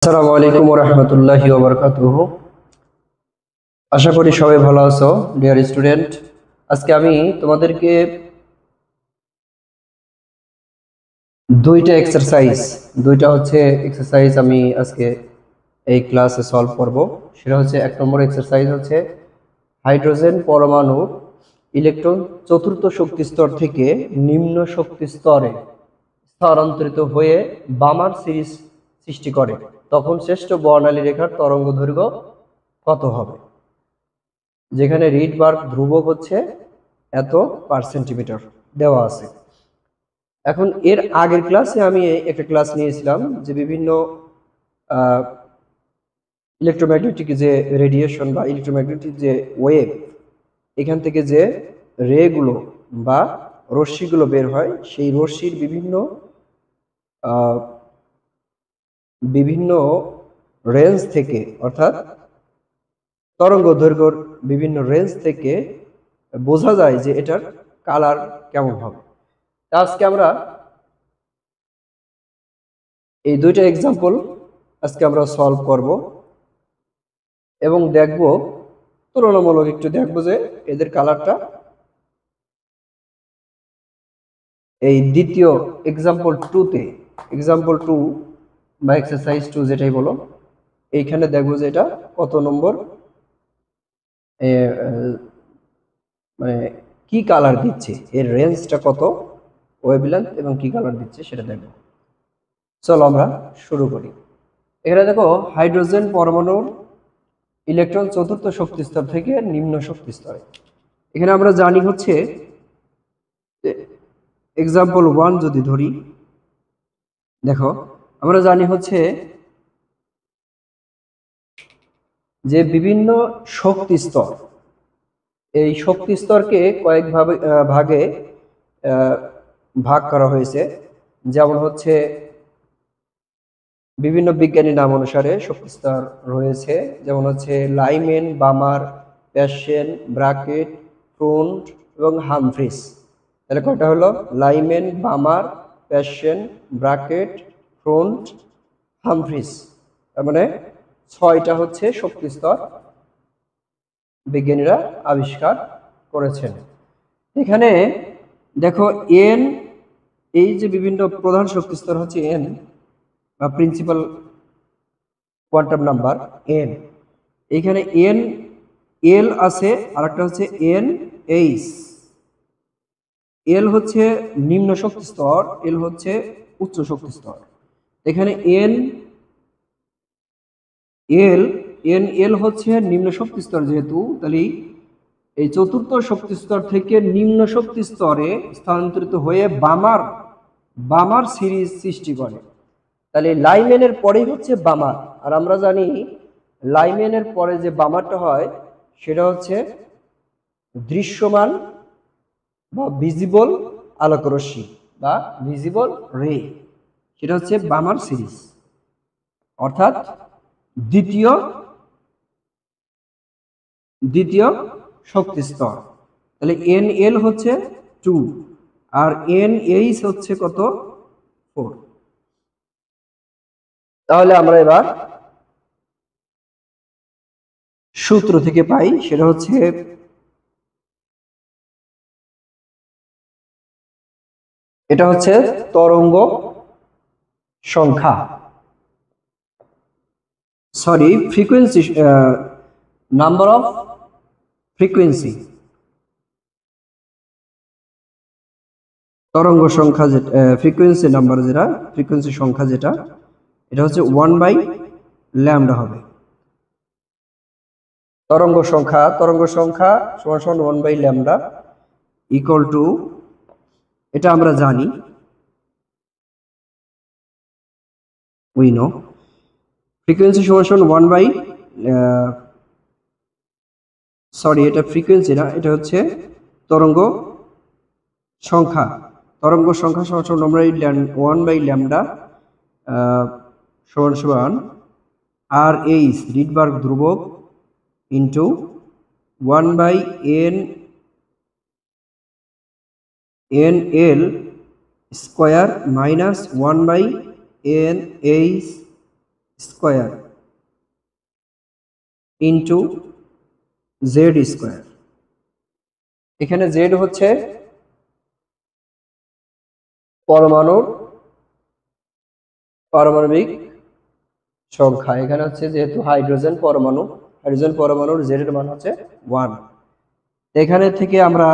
আসসালামু আলাইকুম ওয়া রাহমাতুল্লাহি ওয়া বারাকাতুহু। আশা করি সবাই ভালো আছো ডিয়ার স্টুডেন্ট। আজকে আমি তোমাদেরকে দুইটা এক্সারসাইজ আমি আজকে এই ক্লাসে সলভ করব। সেটা হচ্ছে এক নম্বর এক্সারসাইজ হচ্ছে হাইড্রোজেন পরমাণুর ইলেকট্রন চতুর্থ শক্তি স্তর থেকে নিম্ন শক্তি স্তরে স্থানান্তরিত হয়ে বামার সিরিজ সৃষ্টি করে, তখন শ্রেষ্ঠ বর্ণালী রেখার তরঙ্গ দৈর্ঘ্য কত হবে? যেখানে রিডবার্গ ধ্রুবক হচ্ছে এত পার সেন্টিমিটার দেওয়া আছে। এখন এর আগের ক্লাসে আমি একটা ক্লাস নিয়েছিলাম যে বিভিন্ন ইলেকট্রোম্যাগনেটিক যে রেডিয়েশন বা ইলেকট্রোম্যাগনেটিক যে ওয়েভ, এখান থেকে যে রেগুলো বা রশ্মিগুলো বের হয়, সেই রশ্মির বিভিন্ন রেঞ্জ থেকে, অর্থাৎ তরঙ্গ দৈর্ঘ্যর বিভিন্ন রেঞ্জ থেকে বোঝা যায় যে এটার কালার কেমন হবে। আজকে আমরা এই দুইটা এক্সাম্পল আমরা সলভ করব এবং দেখব, তুলনামূলক একটু দেখব যে এদের কালারটা এই দ্বিতীয় এক্সাম্পল টু বা এক্সারসাইজ 2 যেটাই বলো, এইখানে দেখব যে এটা কত নম্বর, মানে কি কালার দিচ্ছে, এর রেঞ্জটা কত, ওয়েভলেন্থ এবং কি কালার দিচ্ছে সেটা দেখব। চলো আমরা শুরু করি। এখানে দেখো হাইড্রোজেন পরমাণুর ইলেকট্রন চতুর্থ শক্তি স্তর থেকে নিম্ন শক্তি স্তরে। এখানে আমরা জানি হচ্ছে এক্সাম্পল 1 যদি ধরি, দেখো আমরা জানি হচ্ছে যে বিভিন্ন শক্তি স্তর, এই শক্তি স্তরকে কয়েক ভাগে ভাগ করা হয়েছে। যেমন হচ্ছে বিভিন্ন বিজ্ঞানী নাম অনুসারে শক্তি স্তর রয়েছে, যেমন হচ্ছে লাইমেন, বামার, প্যাশেন, ব্রাকেট, ফ্রুন্ট এবং হামফ্রিস। তাহলে কয়টা হলো? Lyman, Balmer, Paschen, Brackett, Pfund, Humphreys. তার মানে 6টা হচ্ছে শক্তি স্তর বিজ্ঞানীরা আবিষ্কার করেছেন। এখানে দেখো এন, এই যে বিভিন্ন প্রধান শক্তি স্তর হচ্ছে এন বা প্রিন্সিপাল কোয়ান্টাম নাম্বার এন। এখানে এন এল আছে, আর একটা হচ্ছে এন এইচ। এল হচ্ছে নিম্ন শক্তি স্তর, এল হচ্ছে উচ্চ শক্তি স্তর। এখানে এন এল হচ্ছে নিম্ন শক্তি স্তর, যেহেতু তাহলে এই চতুর্থ শক্তি স্তর থেকে নিম্ন শক্তি স্তরে স্থানান্তরিত হয়ে বামার সিরিজ সৃষ্টি করে। তাহলে লাইমেনের পরেই হচ্ছে বামার, আর আমরা জানি লাইমেনের পরে যে বামারটা হয় সেটা হচ্ছে দৃশ্যমান বা ভিজিবল আলোকরশ্মি বা ভিজিবল রে, সেটা হচ্ছে বামার সিরিজ, অর্থাৎ দ্বিতীয় শক্তি স্তর। তাহলে এন এল হচ্ছে 2 আর এন এইচ হচ্ছে কত? 4। তাহলে আমরা এবার সূত্র থেকে পাই, সেটা হচ্ছে এটা হচ্ছে তরঙ্গ সংখ্যা, sorry frequency, number of frequency, তরঙ্গ সংখ্যা যেটা ফ্রিকোয়েন্সি নাম্বার, যেটা ফ্রিকোয়েন্সি সংখ্যা যেটা, এটা হচ্ছে 1/λ হবে। তরঙ্গ সংখ্যা সমান 1/λ ইকুয়াল টু, এটা আমরা জানি, উই নো ফ্রিকোয়েন্সি সমান 1 বাই, সরি এটা ফ্রিকোয়েন্সি না, এটা হচ্ছে তরঙ্গ সংখ্যা। সমান আমরা 1/λ সমান আর এইচ রিডবার্গ ধ্রুবক into 1/n square minus 1/n H square into Z square. এখানে জেড হচ্ছে পারমাণবিক সংখ্যা। এখানে হচ্ছে যেহেতু হাইড্রোজেন পরমাণুর জেড এর মান হচ্ছে 1। এখানে থেকে আমরা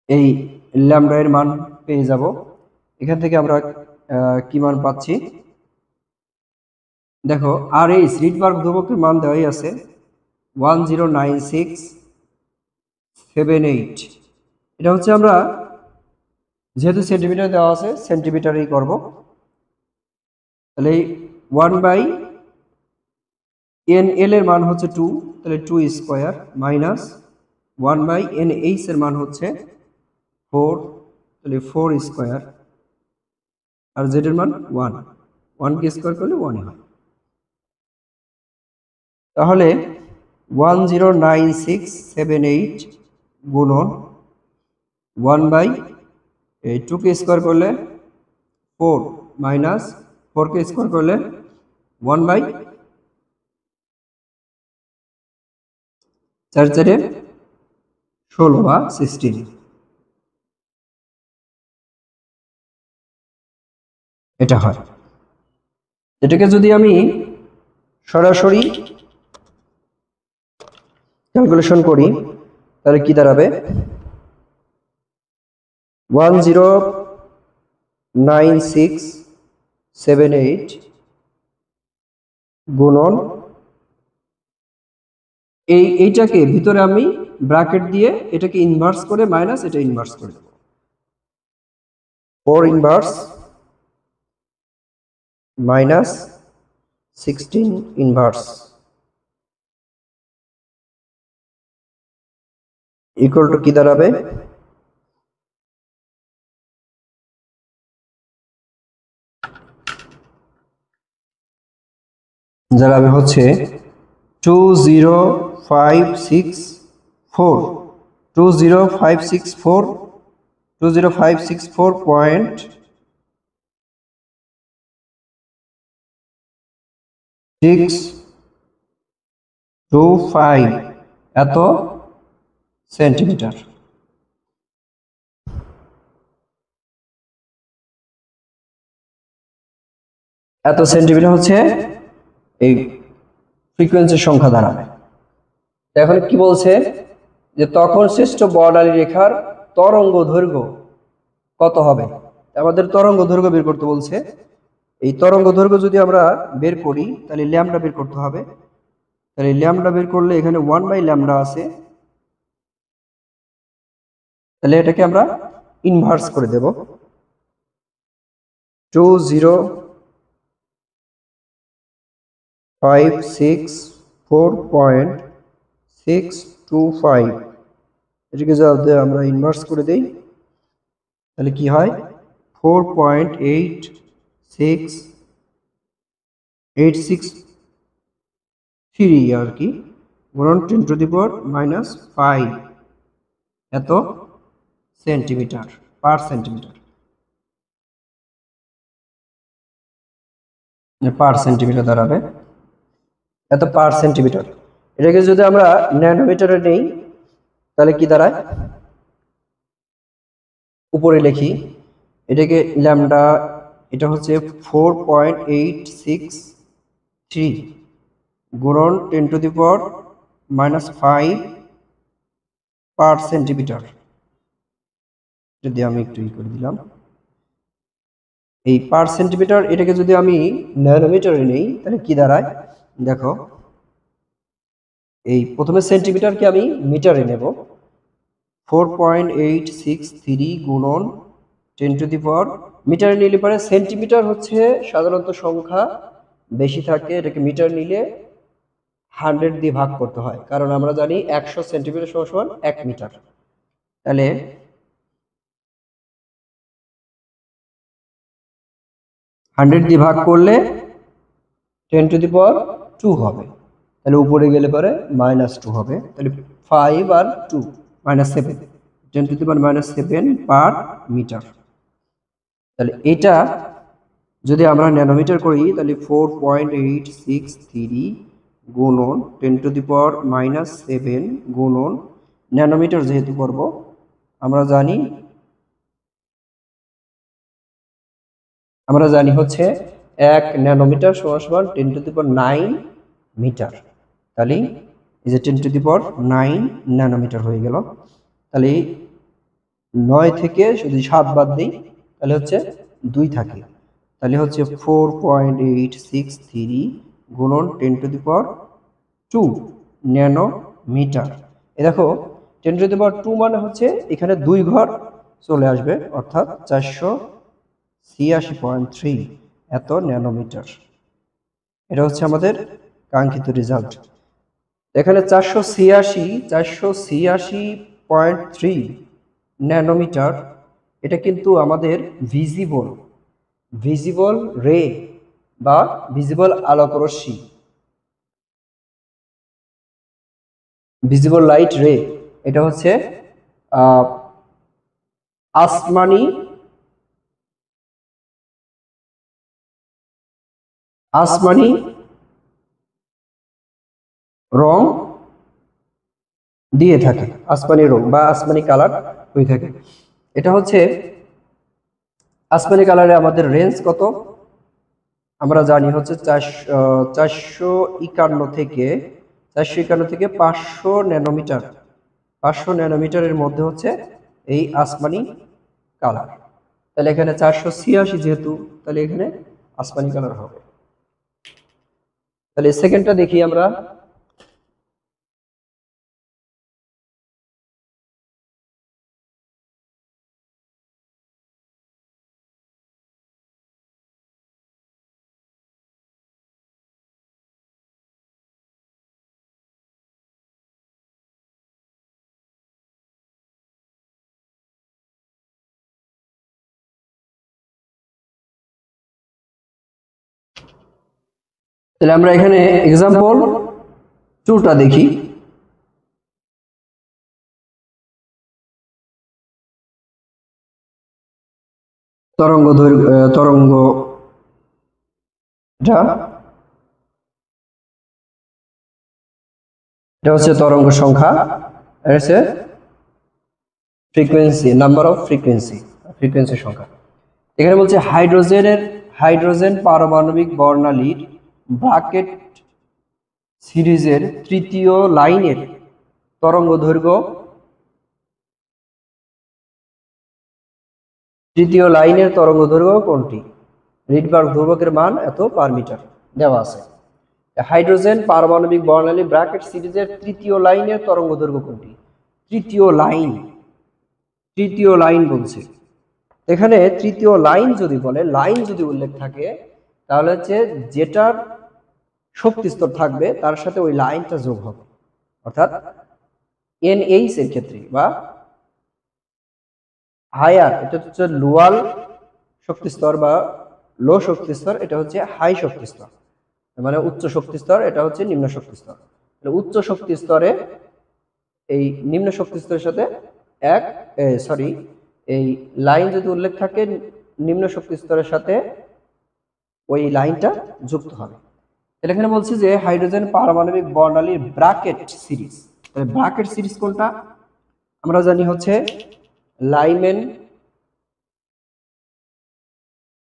এই ল্যামডা এর মান পেয়ে যাব। এখান থেকে আমরা কি মান পাচ্ছি দেখো, আর এই রিডবার্গ ধ্রুবকের মান দেওয়াই আছে 109678। এটা হচ্ছে আমরা যেহেতু সেন্টিমিটার দেওয়া আছে সেন্টিমিটারেই করব। তাহলে 1/NL এর মান হচ্ছে 2, তাহলে 2 স্কোয়ার মাইনাস 1/NH এর মান হচ্ছে 4, তাহলে 4 স্কোয়ার, আর জেড এর মান 1, 1 কে স্কোয়ার করলে 1 হয়। তাহলে 109678 গুণন 1/2 কে স্কোয়ার করলে 4 মাইনাস 4 কে স্কোয়ার করলে 1/4/4 বা 16 এটা হয়। এটাকে যদি আমি সরাসরি ক্যালকুলেশন করি তাহলে কি দাঁড়াবে, 109678 গুণন এইটাকে ভিতরে আমি ব্র্যাকেট দিয়ে এটাকে ইনভার্স করে মাইনাস এটা ইনভার্স করে দেব, 4 inverse minus 16 inverse equal to কি দাঁড়াবে, দাঁড়াবে হচ্ছে 20564 2056.625 এত সেন্টিমিটার। এত সেন্টিমিটার হচ্ছে এই ফ্রিকোয়েন্সির সংখ্যা দাঁড়াবে। এখন কি বলছে যে তখন সৃষ্ট বর্ণালী রেখার তরঙ্গ দৈর্ঘ্য কত হবে। আমাদের তরঙ্গ দৈর্ঘ্য বের করতে বলছে। এই তরঙ্গ দৈর্ঘ্য যদি আমরা বের করি তাহলে ল্যামডা বের করতে হবে। তাহলে ল্যামডা বের করলে এখানে 1/λ আছে, তাহলে এটাকে আমরা ইনভার্স করে দেব, 2056.625 এটাকে যদি আমরা ইনভার্স করে দেই তাহলে কি হয়, 4.86863 আর কি গুণন 10⁻⁻5 এত সেন্টিমিটার পার সেন্টিমিটার, পার সেন্টিমিটার দাঁড়াবে এত পার সেন্টিমিটার। এটাকে যদি আমরা ন্যানোমিটারে নেই তাহলে কি দাঁড়ায়, উপরে লিখি এটাকে ল্যামডা, এটা হচ্ছে 4.863 গুণন 10⁻⁻5 পার সেন্টিমিটার। যদি আমি একটু করে দিলাম এই পার সেন্টিমিটার, এটাকে যদি আমি ন্যানোমিটারে নেই তাহলে কি দাঁড়ায় দেখো, এই প্রথমে সেন্টিমিটারকে আমি মিটারে নেব, 4.863 গুণন 10⁻, মিটারে নিলে পরে সেন্টিমিটার হচ্ছে সাধারণত সংখ্যা বেশি থাকে, এটাকে মিটার নিলে 100 দিয়ে ভাগ করতে হয়, কারণ আমরা জানি 100 সেন্টিমিটার সমান 1 মিটার। তাহলে 100 দিয়ে ভাগ করলে 10⁻² হবে, তাহলে উপরে গেলে পরে -2 হবে, তাহলে 5 আর 2 -7, 10⁻⁻7 পার মিটার। তাহলে এটা যদি আমরা ন্যানোমিটার করি তাহলে 4.863 গুণন 10⁻⁻7 গুণন ন্যানোমিটার যেহেতু করব আমরা জানি হচ্ছে 1 ন্যানোমিটার সমান 10⁹ মিটার। তাহলে এই যে 10⁹ ন্যানোমিটার হয়ে গেল। তাহলে 9 থেকে যদি 7 বাদ দিই তাহলে হচ্ছে 2 থাকে। তাহলে হচ্ছে 4.863 গুণন 10⁻² ন্যানোমিটার। এ দেখো 10⁻² মানে হচ্ছে এখানে 2 ঘর চলে আসবে, অর্থাৎ 486.3 এত ন্যানোমিটার। এটা হচ্ছে আমাদের কাঙ্ক্ষিত রেজাল্ট। এখানে 486.3 ন্যানোমিটার, এটা কিন্তু আমাদের ভিজিবল রে বা ভিজিবল আলোক রশ্মি, ভিজিবল লাইট রে। এটা হচ্ছে আসমানি রং দিয়ে থাকে, আসমানি রং বা আসমানি কালার হয়ে থাকে। এটা হচ্ছে আসমানি কালারে আমাদের রেঞ্জ কত আমরা জানি হচ্ছে 451 থেকে 500 ন্যানোমিটার। 500 ন্যানোমিটারের মধ্যে হচ্ছে এই আসমানি কালার। তাহলে এখানে 486 যেহেতু, তাহলে এখানে আসমানি কালার হবে। তাহলে সেকেন্ডটা দেখি আমরা। তাহলে আমরা এখানে এক্সাম্পল 2টা দেখি। তরঙ্গ এটা হচ্ছে তরঙ্গ সংখ্যা, এটা হচ্ছে ফ্রিকোয়েন্সি, নাম্বার অফ ফ্রিকোয়েন্সি সংখ্যা। এখানে বলছে হাইড্রোজেন পারমাণবিক বর্ণালীর ব্রাকেট সিরিজের তৃতীয় লাইনের তরঙ্গ দৈর্ঘ্য কোনটি? রিডবার্গ ধ্রুবকের মান এত পার মিটার দেওয়া আছে। হাইড্রোজেন পারমাণবিক বর্ণালী ব্র্যাকেট সিরিজের তৃতীয় লাইনের তরঙ্গ দৈর্ঘ্য কোনটি? তৃতীয় লাইন বলছে। এখানে তৃতীয় লাইন যদি বলে, লাইন যদি উল্লেখ থাকে তাহলে হচ্ছে যেটার শক্তি স্তর থাকবে তার সাথে ওই লাইনটা যোগ হবে, অর্থাৎ NH এর ক্ষেত্রে বা হায়ার, এটা হচ্ছে লোয়াল শক্তি স্তর বা লো শক্তি স্তর, এটা হচ্ছে হাই শক্তি স্তর, মানে উচ্চ শক্তি স্তর, এটা হচ্ছে নিম্ন শক্তি স্তর। উচ্চ শক্তি স্তরে এই নিম্ন শক্তি স্তরের সাথে এই লাইন যদি উল্লেখ থাকে নিম্ন শক্তি স্তরের সাথে ওই লাইনটা যুক্ত হবে। তাহলে এখানে বলছি যে হাইড্রোজেন পারমাণবিক বর্ণালীর ব্র্যাকেট সিরিজ। তাহলে ব্র্যাকেট সিরিজ কোনটা? আমরা জানি হচ্ছে লাইমেন,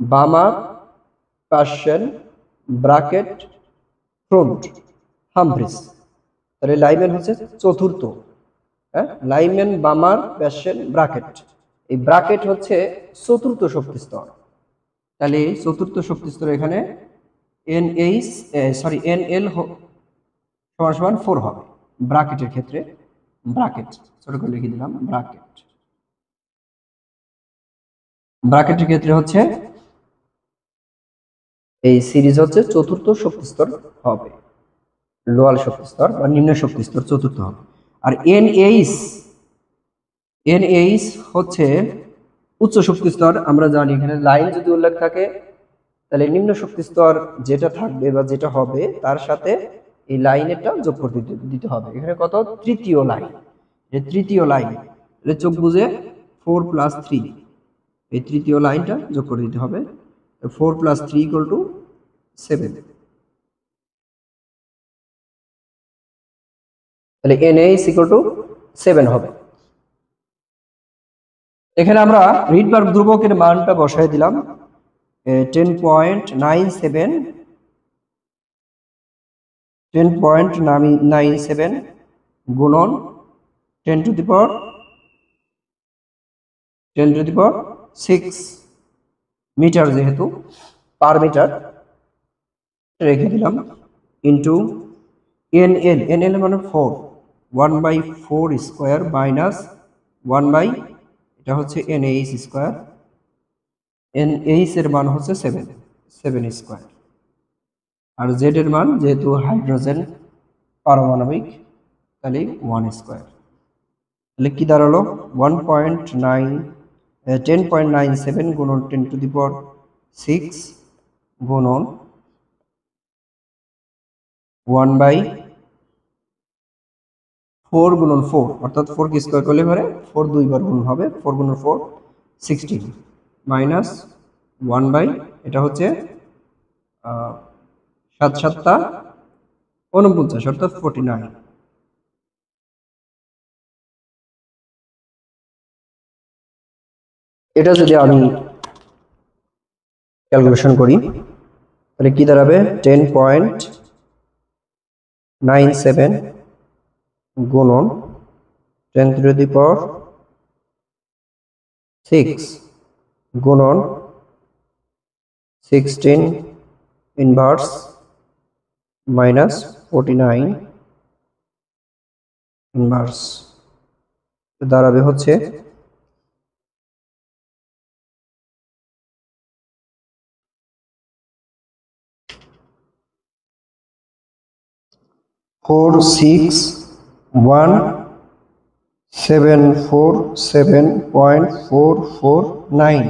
বামার, পার্সিয়ান, ব্র্যাকেট, ফ্রন্ট, হামব্রিজ। তাহলে লাইমেন হচ্ছে চতুর্থ, লাইমেন, বামার, পার্সিয়ান, ব্র্যাকেট। এই ব্র্যাকেট হচ্ছে চতুর্থ শক্তি স্তর। তাহলে চতুর্থ শক্তি স্তর এখানে NL সমান 4 হবে ব্র্যাকেটের ক্ষেত্রে। ব্র্যাকেট ছোট করে লিখে দিলাম, ব্র্যাকেটের ক্ষেত্রে হচ্ছে এই সিরিজ হচ্ছে চতুর্থ শক্তি স্তর হবে, লোয়াল শক্তি স্তর বা নিম্ন শক্তি স্তর চতুর্থ হবে। আর NH হচ্ছে উচ্চ শক্তি স্তর। আমরা জানি এখানে লাইন যদি উল্লেখ থাকে তাহলে নিম্ন শক্তি স্তর যেটা থাকবে বা যেটা হবে তার সাথে এই লাইনেরটা যোগ করে দিতে হবে। এখানে কত? তৃতীয় লাইন। চোখ বুঝে 4 + 3, এই তৃতীয় লাইনটা যোগ করে দিতে হবে। 4 + 3 = 7। তাহলে NaOH = 7 হবে। এখানে আমরা রিডবার্গ ধ্রুবকের মানটা বসায় দিলাম 10.97 গুণন 10⁶ মিটার, যেহেতু পার মিটার রেখে দিলাম, ইন্টু NL মানে 4, 1/4 স্কোয়ার মাইনাস 1 এটা হচ্ছে NaH স্কোয়ার, NaH এর মান হচ্ছে 7 স্কোয়ার, আর Z এর মান যেহেতু হাইড্রোজেন পারমাণবিক তাহলে 1 স্কোয়ার। তাহলে কি দাঁড়ালো 10.97 গুণন 10⁶ গুণন 1/4 গুণন 4, অর্থাৎ 4 কে স্কোয়ার করলে পরে 4 দুইবার গুণ হবে, 4 গুণন 4 16 মাইনাস 1 এটা হচ্ছে 7×7 = 49, অর্থাৎ 49। এটা যদি আমি ক্যালকুলেশন করি তাহলে কি দাঁড়াবে 10.97 গুণন 10⁶ গুণন 16 ইনভার্স মাইনাস 49 ইনভার্স দাঁড়াবে হচ্ছে 461,747.449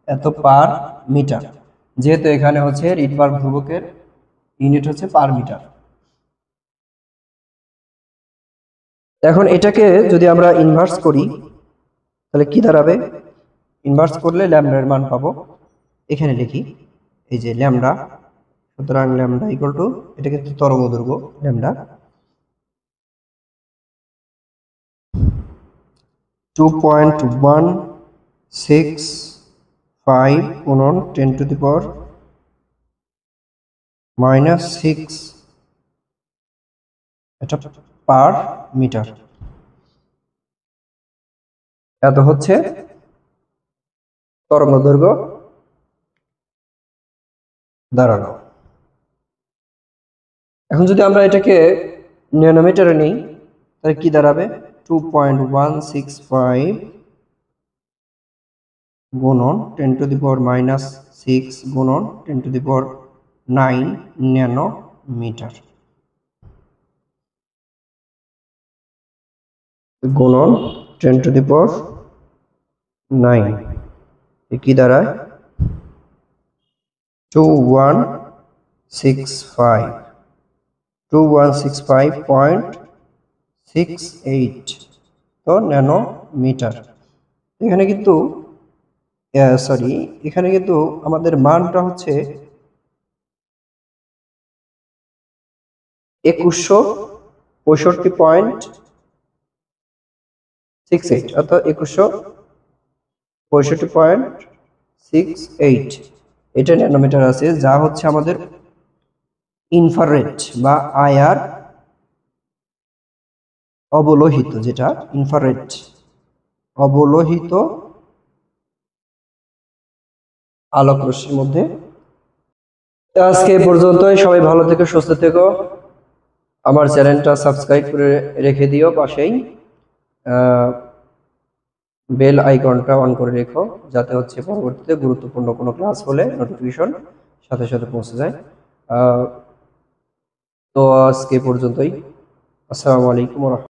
এত পার মিটার, যেহেতু এখানে হচ্ছে রিডবার্গ ধ্রুবকের ইউনিট হচ্ছে পার মিটার। এখন এটাকে যদি আমরা ইনভার্স করি তাহলে কি দাঁড়াবে, ইনভার্স করলে ল্যামডার মান পাবো, এখানে লিখি এই যে ল্যামডা, সুতরাং ল্যামডা ইকুয়াল টু, এটা কিন্তু তরঙ্গ দৈর্ঘ্য, ল্যামডা 2.165 গুণন 10⁻⁻6 এটা পার মিটার, এত হচ্ছে তরঙ্গ দৈর্ঘ্য দাঁড়ানো। এখন যদি আমরা এটাকে ন্যানোমিটারে নিই তাহলে কি দাঁড়াবে 2.165 গুণন 10⁻⁻6 গুণন 10⁹ ন্যানোমিটার গুণন 10⁹ কি দাঁড়ায় 2165.68 তো ন্যানোমিটার। এখানে কিন্তু এখানে কিন্তু আমাদের মানটা হচ্ছে 2165.68, অর্থাৎ 2165.68 এটা ন্যানোমিটার আছে, যা হচ্ছে আমাদের ইনফ্রারেড বা আইআর অবলোহিত, যেটা ইনফ্রারেড অবলোহিত আলোক রশ্মির মধ্যে। আজকে এই পর্যন্তই, সবাই ভালো থেকো, সুস্থ থেকো, আমার চ্যানেলটা সাবস্ক্রাইব করে রেখে দিও, পাশেই বেল আইকনটা অন করে রেখো, যাতে হচ্ছে পরবর্তীতে গুরুত্বপূর্ণ কোনো ক্লাস হলে নোটিফিকেশন সাথে সাথে পৌঁছে যায়। তো আজকে পর্যন্তই, আসসালামু আলাইকুম।